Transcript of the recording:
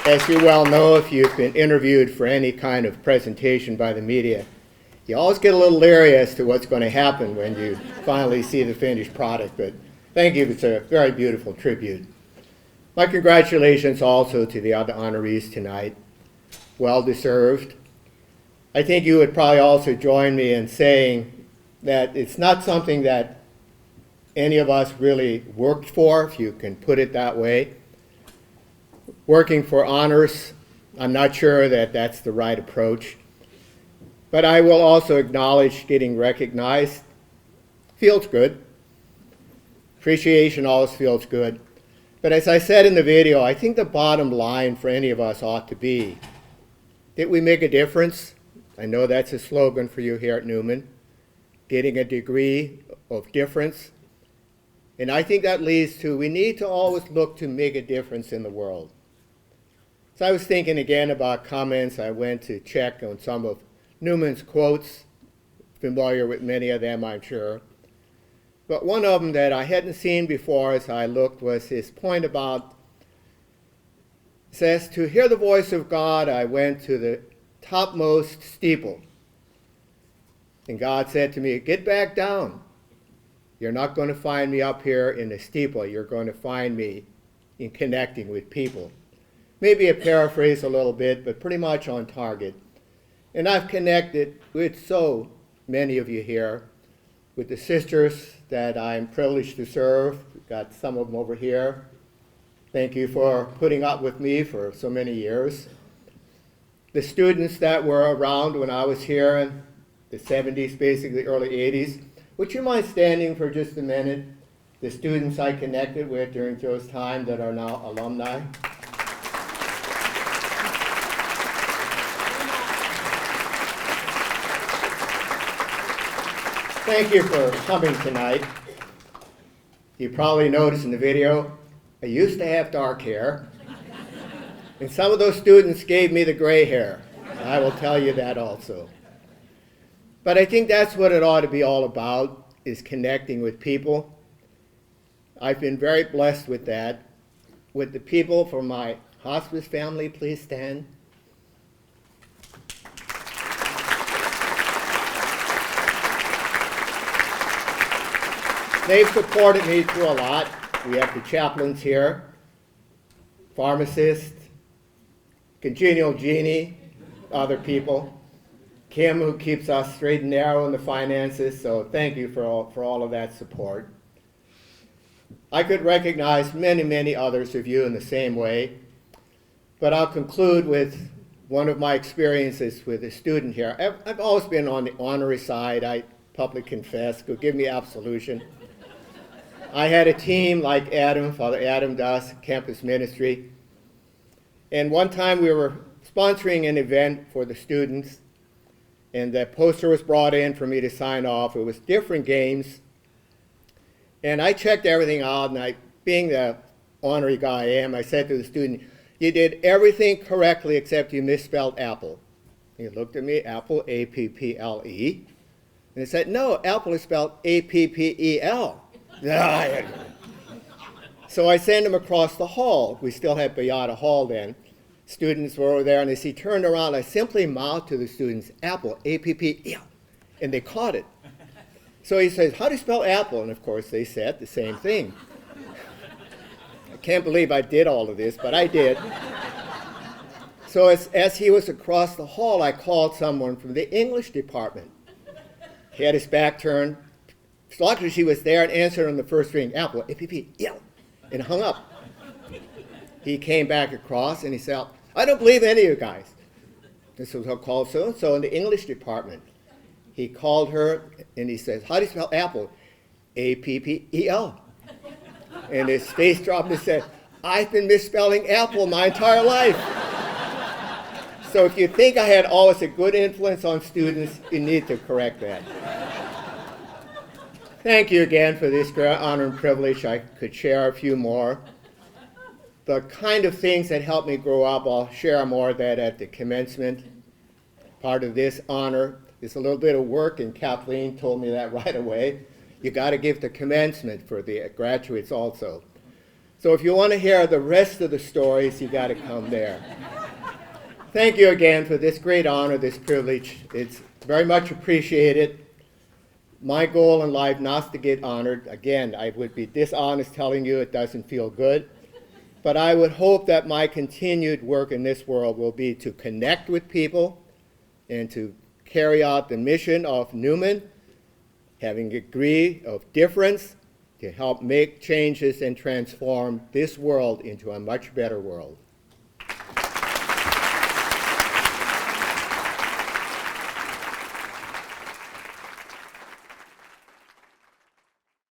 As you well know, if you've been interviewed for any kind of presentation by the media, you always get a little leery as to what's going to happen when you finally see the finished product. But thank you. It's a very beautiful tribute. My congratulations also to the other honorees tonight. Well deserved. I think you would probably also join me in saying that it's not something that any of us really worked for, if you can put it that way. Working for honors, I'm not sure that that's the right approach. But I will also acknowledge getting recognized feels good. Appreciation always feels good. But as I said in the video, I think the bottom line for any of us ought to be, did we make a difference? I know that's a slogan for you here at Newman, getting a degree of difference. And I think that leads to, we need to always look to make a difference in the world. So I was thinking again about comments. I went to check on some of Newman's quotes, familiar with many of them, I'm sure. But one of them that I hadn't seen before as I looked was his point about, says, to hear the voice of God, I went to the topmost steeple. And God said to me, get back down. You're not going to find me up here in the steeple. You're going to find me in connecting with people. Maybe a paraphrase a little bit, but pretty much on target. And I've connected with so many of you here, with the sisters that I'm privileged to serve. We've got some of them over here. Thank you for putting up with me for so many years. The students that were around when I was here in the 70s, basically early 80s. Would you mind standing for just a minute? The students I connected with during those times that are now alumni. Thank you for coming tonight. You probably noticed in the video, I used to have dark hair. And some of those students gave me the gray hair. I will tell you that also. But I think that's what it ought to be all about, is connecting with people. I've been very blessed with that. With the people from my hospice family, please stand. They've supported me through a lot. We have the chaplains here, pharmacists, congenial Jeannie, other people. Kim, who keeps us straight and narrow in the finances, so thank you for all of that support. I could recognize many, many others of you in the same way, but I'll conclude with one of my experiences with a student here. I've always been on the honorary side. I publicly confess, go give me absolution. I had a team like Adam, Father Adam does, campus ministry. And one time we were sponsoring an event for the students, and the poster was brought in for me to sign off. It was different games. And I checked everything out, and being the honorary guy I am, I said to the student, you did everything correctly except you misspelled apple. He looked at me, apple, A-P-P-L-E. And he said, no, apple is spelled A-P-P-E-L. So I sent him across the hall. We still had Bayada Hall then. Students were over there, and as he turned around, I simply mouthed to the students, apple, A-P-P-E-L, and they caught it. So he says, how do you spell apple? And of course they said the same thing. I can't believe I did all of this, but I did. So as he was across the hall, I called someone from the English department. He had his back turned. So luckily she was there and answered on the first ring, apple, A-P-P-E-L, and hung up. He came back across and he said, I don't believe any of you guys. This was called so-and-so in the English department. He called her and he says, how do you spell apple? A-P-P-E-L. And his face dropped and said, I've been misspelling apple my entire life. So if you think I had always a good influence on students, you need to correct that. Thank you again for this great honor and privilege. I could share a few more. The kind of things that helped me grow up, I'll share more of that at the commencement. Part of this honor is a little bit of work, and Kathleen told me that right away. You got to give the commencement for the graduates also. So if you want to hear the rest of the stories, you got to come there. Thank you again for this great honor, this privilege. It's very much appreciated. My goal in life not to get honored. Again, I would be dishonest telling you it doesn't feel good. But I would hope that my continued work in this world will be to connect with people and to carry out the mission of Newman, having a degree of difference to help make changes and transform this world into a much better world.